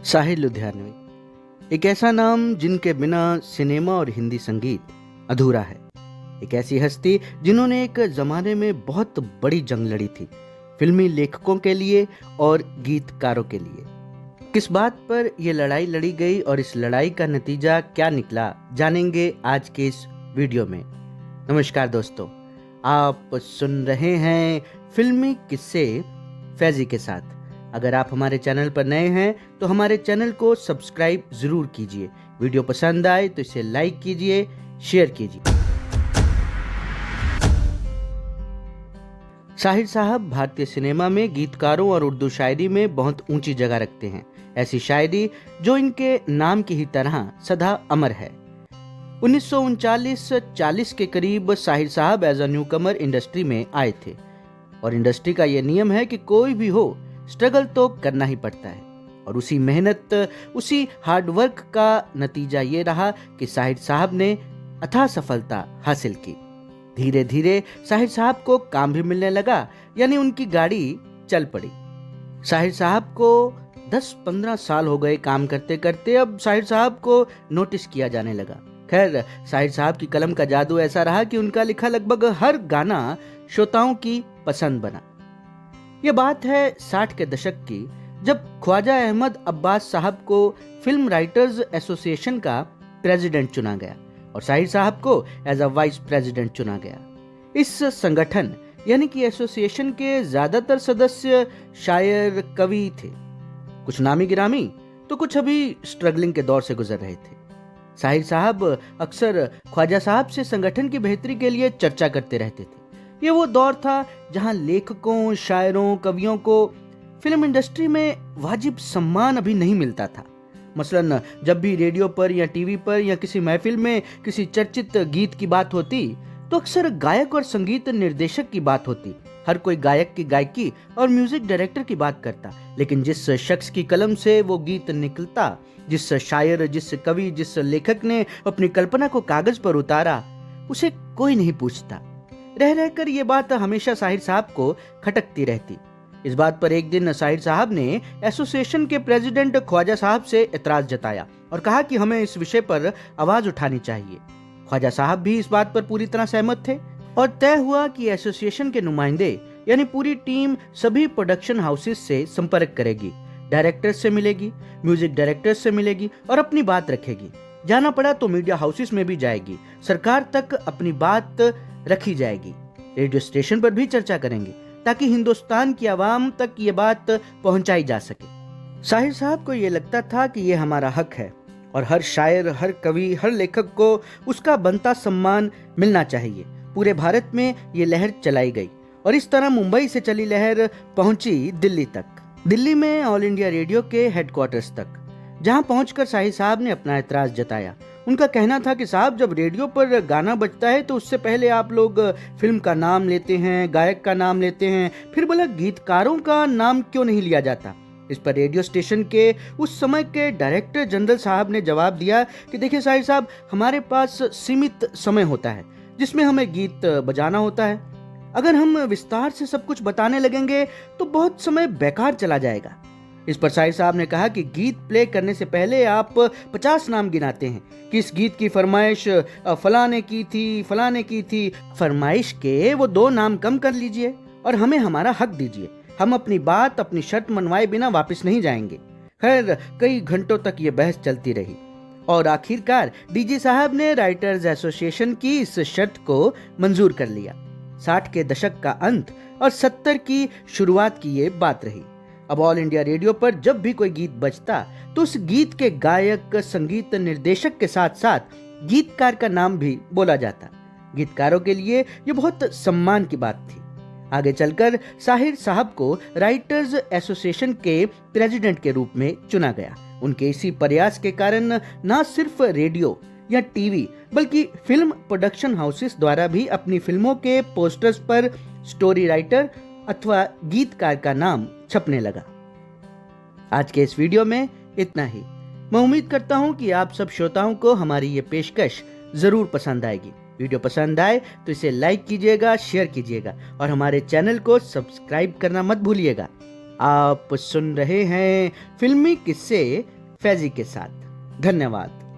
साहिर लुधियानवी एक ऐसा नाम जिनके बिना सिनेमा और हिंदी संगीत अधूरा है। एक ऐसी हस्ती जिन्होंने एक जमाने में बहुत बड़ी जंग लड़ी थी, फिल्मी लेखकों के लिए और गीतकारों के लिए। किस बात पर यह लड़ाई लड़ी गई और इस लड़ाई का नतीजा क्या निकला, जानेंगे आज के इस वीडियो में। नमस्कार दोस्तों, आप सुन रहे हैं फिल्मी किस्से फैजी के साथ। अगर आप हमारे चैनल पर नए हैं तो हमारे चैनल को सब्सक्राइब जरूर कीजिए। वीडियो पसंद आए तो इसे लाइक कीजिए, शेयर कीजिए। साहिर साहब भारतीय सिनेमा में गीतकारों और उर्दू शायरी में बहुत ऊंची जगह रखते हैं। ऐसी शायरी जो इनके नाम की ही तरह सदा अमर है। 1939-40 के करीब साहिर साहब एज अ न्यूकमर इंडस्ट्री में आए थे और इंडस्ट्री का यह नियम है कि कोई भी हो, स्ट्रगल तो करना ही पड़ता है। और उसी मेहनत, उसी हार्डवर्क का नतीजा ये रहा कि साहिर साहब ने अथाह सफलता हासिल की। धीरे धीरे साहिर साहब को काम भी मिलने लगा, यानी उनकी गाड़ी चल पड़ी। साहिर साहब को 10-15 साल हो गए काम करते करते। अब साहिर साहब को नोटिस किया जाने लगा। खैर, साहिर साहब की कलम का जादू ऐसा रहा कि उनका लिखा लगभग हर गाना श्रोताओं की पसंद बना। यह बात है 60 के दशक की, जब ख्वाजा अहमद अब्बास साहब को फिल्म राइटर्स एसोसिएशन का प्रेसिडेंट चुना गया और साहिर साहब को एज अ वाइस प्रेसिडेंट चुना गया। इस संगठन यानी कि एसोसिएशन के ज्यादातर सदस्य शायर, कवि थे। कुछ नामी गिरामी तो कुछ अभी स्ट्रगलिंग के दौर से गुजर रहे थे। साहिर साहब अक्सर ख्वाजा साहब से संगठन की बेहतरी के लिए चर्चा करते रहते थे। ये वो दौर था जहां लेखकों, शायरों, कवियों को फिल्म इंडस्ट्री में वाजिब सम्मान अभी नहीं मिलता था। मसलन जब भी रेडियो पर या टीवी पर या किसी महफिल में किसी चर्चित गीत की बात होती तो अक्सर गायक और संगीत निर्देशक की बात होती। हर कोई गायक की गायकी और म्यूजिक डायरेक्टर की बात करता, लेकिन जिस शख्स की कलम से वो गीत निकलता, जिस शायर, जिस कवि, जिस लेखक ने अपनी कल्पना को कागज पर उतारा, उसे कोई नहीं पूछता। रह रहकर ये बात हमेशा साहिर साहब को खटकती रहती। इस बात पर एक दिन साहिर साहब ने एसोसिएशन के प्रेसिडेंट ख्वाजा साहब से एतराज जताया और कहा कि हमें इस विषय पर आवाज उठानी चाहिए। ख्वाजा साहब भी इस बात पर पूरी तरह सहमत थे और तय हुआ कि एसोसिएशन के नुमाइंदे यानी पूरी टीम सभी प्रोडक्शन हाउसेस से संपर्क करेगी, डायरेक्टर्स से मिलेगी, म्यूजिक डायरेक्टर्स से मिलेगी और अपनी बात रखेगी। जाना पड़ा तो मीडिया हाउसेस में भी जाएगी, सरकार तक अपनी बात रखी जाएगी, रेडियो स्टेशन पर भी चर्चा करेंगे ताकि हिंदुस्तान की आवाम तक ये बात पहुंचाई जा सके। साहिर साहब को ये लगता था कि ये हमारा हक है और हर शायर, हर कवि, हर लेखक को उसका बनता सम्मान मिलना चाहिए। पूरे भारत में ये लहर चलाई गई और इस तरह मुंबई से चली लहर पहुंची दिल्ली तक। दिल्ली में ऑल इंडिया रेडियो के हेडक्वार्टर्स तक, जहां पहुंचकर साहिर साहब ने अपना एतराज जताया। उनका कहना था कि साहब, जब रेडियो पर गाना बजता है तो उससे पहले आप लोग फिल्म का नाम लेते हैं, गायक का नाम लेते हैं, फिर बोला गीतकारों का नाम क्यों नहीं लिया जाता। इस पर रेडियो स्टेशन के उस समय के डायरेक्टर जनरल साहब ने जवाब दिया कि देखिए साहिर साहब, हमारे पास सीमित समय होता है जिसमें हमें गीत बजाना होता है। अगर हम विस्तार से सब कुछ बताने लगेंगे तो बहुत समय बेकार चला जाएगा। इस पर साहिर साहब ने कहा कि गीत प्ले करने से पहले आप 50 नाम गिनाते हैं कि इस गीत की फरमाइश फलाने की थी, फलाने की थी। फरमाइश के वो 2 नाम कम कर लीजिए और हमें हमारा हक दीजिए। हम अपनी बात, अपनी शर्त मनवाए बिना वापस नहीं जाएंगे। खैर, कई घंटों तक ये बहस चलती रही और आखिरकार डीजी साहब ने राइटर्स एसोसिएशन की इस शर्त को मंजूर कर लिया। 60 के दशक का अंत और 70 की शुरुआत की ये बात रही। अब ऑल इंडिया रेडियो पर जब भी कोई गीत बजता तो उस गीत के गायक, संगीत निर्देशक के साथ साथ गीतकार का नाम भी बोला जाता। गीतकारों के लिए ये बहुत सम्मान की बात थी। आगे चलकर साहिर साहब को राइटर्स एसोसिएशन के प्रेसिडेंट के रूप में चुना गया। उनके इसी प्रयास के कारण न सिर्फ रेडियो या टीवी बल्कि फिल्म प्रोडक्शन हाउसेस द्वारा भी अपनी फिल्मों के पोस्टर्स पर स्टोरी राइटर अथवा गीतकार का नाम छपने लगा। आज के इस वीडियो में इतना ही। मैं उम्मीद करता हूं कि आप सब श्रोताओं को हमारी ये पेशकश जरूर पसंद आएगी। वीडियो पसंद आए तो इसे लाइक कीजिएगा, शेयर कीजिएगा और हमारे चैनल को सब्सक्राइब करना मत भूलिएगा। आप सुन रहे हैं फिल्मी किस्से फैजी के साथ। धन्यवाद।